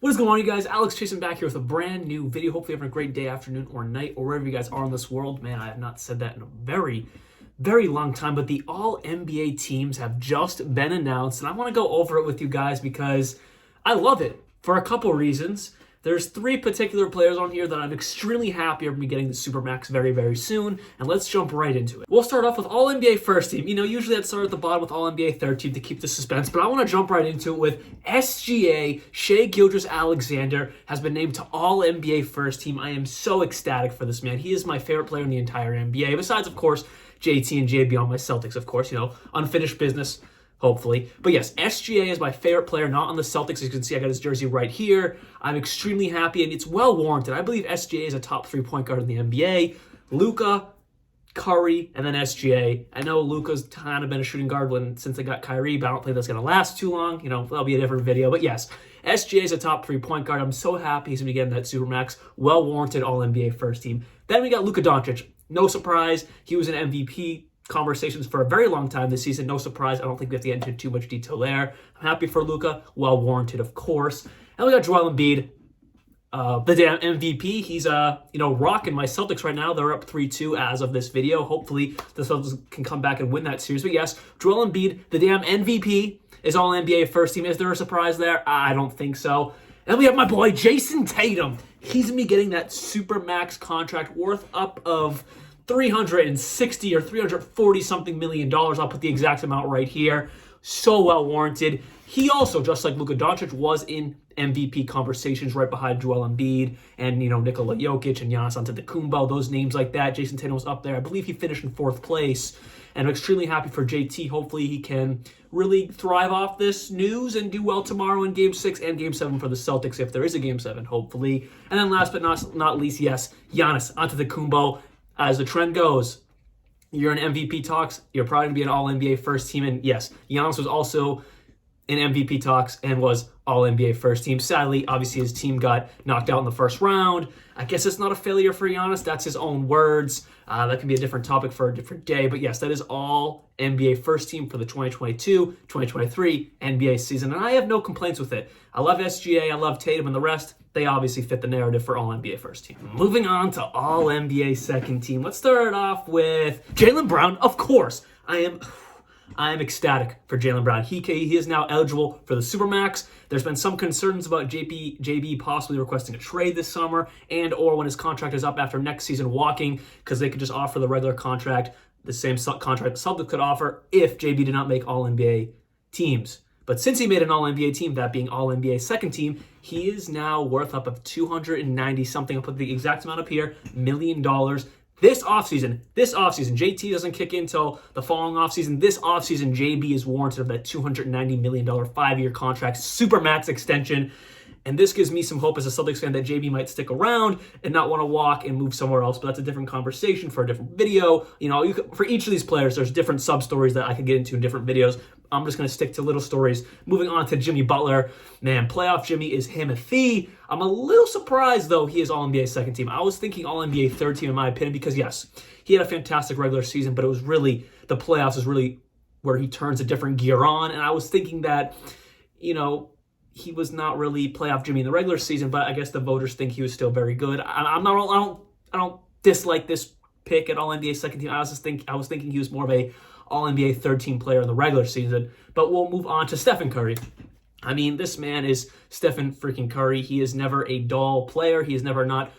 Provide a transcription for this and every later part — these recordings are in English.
What is going on, you guys? Alex Chasen back here with a brand new video. Hopefully you're having a great day, afternoon, or night, or wherever you guys are in this world. Man, I have not said that in a very long time, but the All-NBA teams have just been announced, and I want to go over it with you guys because I love it for a couple reasons. There's three particular players on here that I'm extremely happy are going to be getting the Supermax very soon, and let's jump right into it. We'll start off with All-NBA first team. You know, usually I'd start at the bottom with All-NBA third team to keep the suspense, but I want to jump right into it with SGA. Shai Gilgeous-Alexander has been named to All-NBA first team. I am so ecstatic for this man. He is my favorite player in the entire NBA, besides, of course, JT and JB on my Celtics, of course, you know, unfinished business. Hopefully. But yes, SGA is my favorite player, not on the Celtics. As you can see, I got his jersey right here. I'm extremely happy, and it's well warranted. I believe SGA is a top 3 point guard in the NBA. Luka, Curry, and then SGA. I know Luka's kind of been a shooting guard since they got Kyrie, but I don't think that's going to last too long. You know, that'll be a different video. But yes, SGA is a top 3 point guard. I'm so happy he's going to be getting that Supermax. Well warranted All-NBA first team. Then we got Luka Doncic. No surprise. He was an MVP conversations for a very long time this season. No surprise. I don't think we have to get into too much detail there. I'm happy for Luka. Well warranted, of course. And we got Joel Embiid, the damn MVP. He's rocking my Celtics right now. They're up 3-2 as of this video. Hopefully the Celtics can come back and win that series. But yes, Joel Embiid, the damn MVP, is All-NBA first team. Is there a surprise there? I don't think so. And we have my boy Jason Tatum. He's going to be getting that Supermax contract worth up of $360 or $340 something million. I'll put the exact amount right here. So well warranted. He also, just like Luka Doncic, was in MVP conversations right behind Joel Embiid and, Nikola Jokic and Giannis Antetokounmpo, those names like that. Jason Tatum was up there. I believe he finished in 4th place. And I'm extremely happy for JT. Hopefully he can really thrive off this news and do well tomorrow in Game 6 and Game 7 for the Celtics, if there is a Game 7, hopefully. And then last but not least, yes, Giannis Antetokounmpo. As the trend goes, you're in MVP talks, you're probably going to be an All-NBA first team. And yes, Giannis was also in MVP talks and was All-NBA first team. Sadly, obviously, his team got knocked out in the first round. I guess it's not a failure for Giannis. That's his own words. That can be a different topic for a different day. But yes, that is All-NBA first team for the 2022-2023 NBA season. And I have no complaints with it. I love SGA, I love Tatum, and the rest, they obviously fit the narrative for All-NBA first team. Moving on to All-NBA second team. Let's start off with Jaylen Brown. Of course, I am ecstatic for Jaylen Brown. He is now eligible for the Supermax. There's been some concerns about JB possibly requesting a trade this summer or when his contract is up after next season walking, because they could just offer the regular contract, the same contract the Celtics could offer if JB did not make All-NBA teams. But since he made an All-NBA team, that being All-NBA second team, he is now worth up of $290 something. I'll put the exact amount up here, $1 million. This offseason, JT doesn't kick in until the following offseason. This offseason, JB is warranted of that $290 million 5-year contract, Supermax extension. And this gives me some hope as a Celtics fan that JB might stick around and not want to walk and move somewhere else. But that's a different conversation for a different video. For each of these players, there's different sub-stories that I could get into in different videos. I'm just going to stick to little stories. Moving on to Jimmy Butler. Man, playoff Jimmy is Timothy. I'm a little surprised, though, he is All-NBA second team. I was thinking All-NBA third team, in my opinion, because, yes, he had a fantastic regular season, but it was really, the playoffs is really where he turns a different gear on. And I was thinking that, he was not really playoff Jimmy in the regular season, but I guess the voters think he was still very good. I don't dislike this pick at All-NBA second team. I was thinking he was more of a All-NBA third team player in the regular season. But we'll move on to Stephen Curry. I mean, this man is Stephen freaking Curry. He is never a dull player. He is never not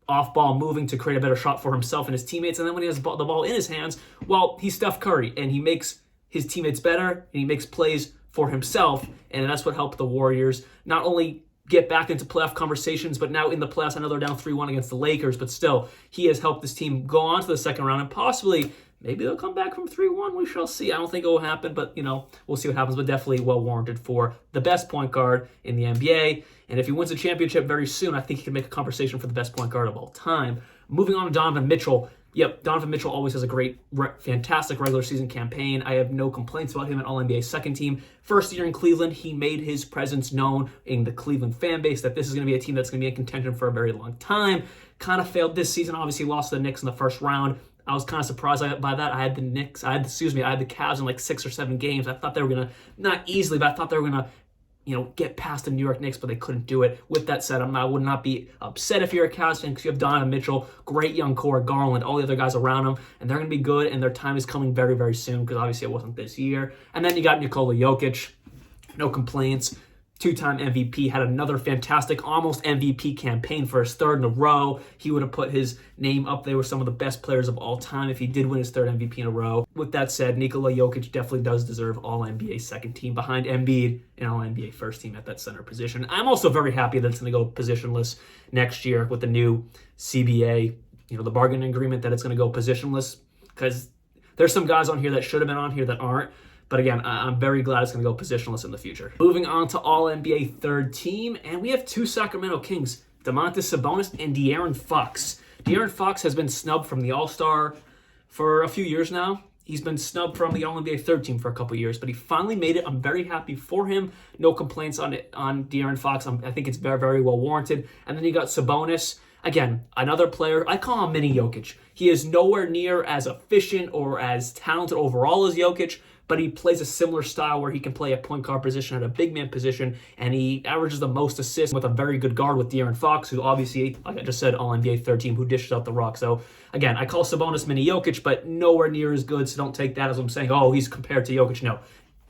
off ball moving to create a better shot for himself and his teammates. And then when he has the ball in his hands, well, he's Steph Curry, and he makes his teammates better, and he makes plays for himself, and that's what helped the Warriors not only get back into playoff conversations, but now in the playoffs, I know they're down 3-1 against the Lakers, but still, he has helped this team go on to the second round, and possibly, maybe they'll come back from 3-1, we shall see. I don't think it will happen, but, we'll see what happens, but definitely well warranted for the best point guard in the NBA, and if he wins a championship very soon, I think he can make a conversation for the best point guard of all time. Moving on to Donovan Mitchell. Yep, Donovan Mitchell always has a great, fantastic regular season campaign. I have no complaints about him at All-NBA second team. First year in Cleveland, he made his presence known in the Cleveland fan base that this is going to be a team that's going to be in contention for a very long time. Kind of failed this season. Obviously lost to the Knicks in the first round. I was kind of surprised by that. I had the Cavs in like 6 or 7 games. I thought they were going to, not easily, but I thought they were going to get past the New York Knicks, but they couldn't do it. With that said, I would not be upset if you're a Cavs fan because you have Donovan Mitchell, great young core, Garland, all the other guys around him, and they're going to be good, and their time is coming very, very soon because obviously it wasn't this year. And then you got Nikola Jokic, no complaints. Two-time MVP, had another fantastic, almost MVP campaign for his third in a row. He would have put his name up there with some of the best players of all time if he did win his third MVP in a row. With that said, Nikola Jokic definitely does deserve All-NBA second team behind Embiid and All-NBA first team at that center position. I'm also very happy that it's going to go positionless next year with the new CBA, the bargaining agreement, that it's going to go positionless, because there's some guys on here that should have been on here that aren't. But again, I'm very glad it's going to go positionless in the future. Moving on to All-NBA third team, and we have two Sacramento Kings, Domantas Sabonis and De'Aaron Fox. De'Aaron Fox has been snubbed from the All-Star for a few years now. He's been snubbed from the All-NBA third team for a couple years, but he finally made it. I'm very happy for him. No complaints on De'Aaron Fox. I think it's very, very well warranted. And then you got Sabonis. Again, another player, I call him mini Jokic. He is nowhere near as efficient or as talented overall as Jokic, but he plays a similar style where he can play a point guard position at a big man position, and he averages the most assists with a very good guard with De'Aaron Fox, who obviously, like I just said, All-NBA third team, who dishes out the rock. So again, I call Sabonis mini Jokic, but nowhere near as good, so don't take that as I'm saying, oh, he's compared to Jokic. No,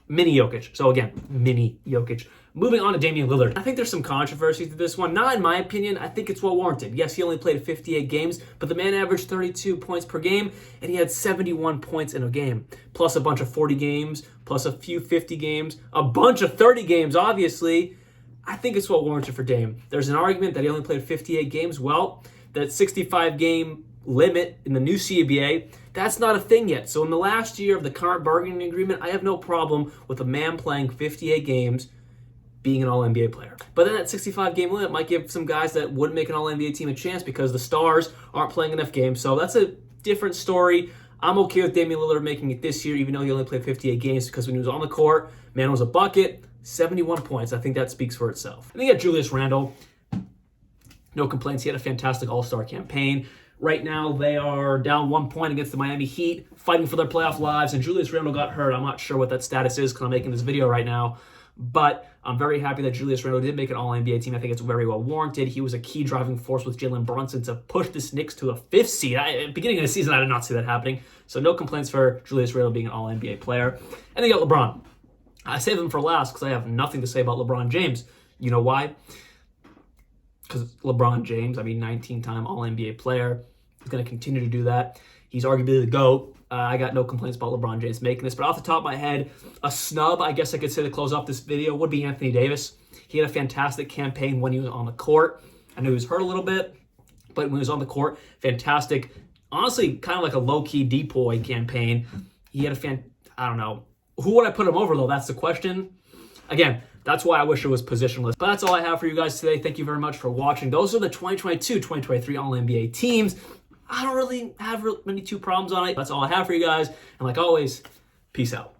mini Jokic. So again, mini Jokic. Moving on to Damian Lillard. I think there's some controversy to this one. Not in my opinion. I think it's well warranted. Yes, he only played 58 games, but the man averaged 32 points per game, and he had 71 points in a game, plus a bunch of 40 games, plus a few 50 games, a bunch of 30 games, obviously. I think it's well warranted for Dame. There's an argument that he only played 58 games. Well, that 65-game limit in the new CBA, that's not a thing yet. So in the last year of the current bargaining agreement, I have no problem with a man playing 58 games being an All-NBA player. But then that 65-game limit might give some guys that wouldn't make an All-NBA team a chance because the stars aren't playing enough games. So that's a different story. I'm okay with Damian Lillard making it this year, even though he only played 58 games, because when he was on the court, man was a bucket, 71 points. I think that speaks for itself. And then you got Julius Randle. No complaints. He had a fantastic All-Star campaign. Right now, they are down 1 point against the Miami Heat, fighting for their playoff lives, and Julius Randle got hurt. I'm not sure what that status is because I'm making this video right now. But I'm very happy that Julius Randle did make an All-NBA team. I think it's very well warranted. He was a key driving force with Jalen Brunson to push this Knicks to a 5th seed. At the beginning of the season, I did not see that happening. So no complaints for Julius Randle being an All-NBA player. And then you got LeBron. I saved him for last because I have nothing to say about LeBron James. You know why? Because LeBron James, 19-time All-NBA player. He's going to continue to do that. He's arguably the GOAT. I got no complaints about LeBron James making this. But off the top of my head, a snub, I guess I could say, to close off this video would be Anthony Davis. He had a fantastic campaign when he was on the court. I know he was hurt a little bit, but when he was on the court, fantastic. Honestly, kind of like a low-key decoy campaign. He had I don't know. Who would I put him over, though? That's the question. Again, that's why I wish it was positionless. But that's all I have for you guys today. Thank you very much for watching. Those are the 2022-2023 All-NBA teams. I don't really have many problems on it. That's all I have for you guys. And like always, peace out.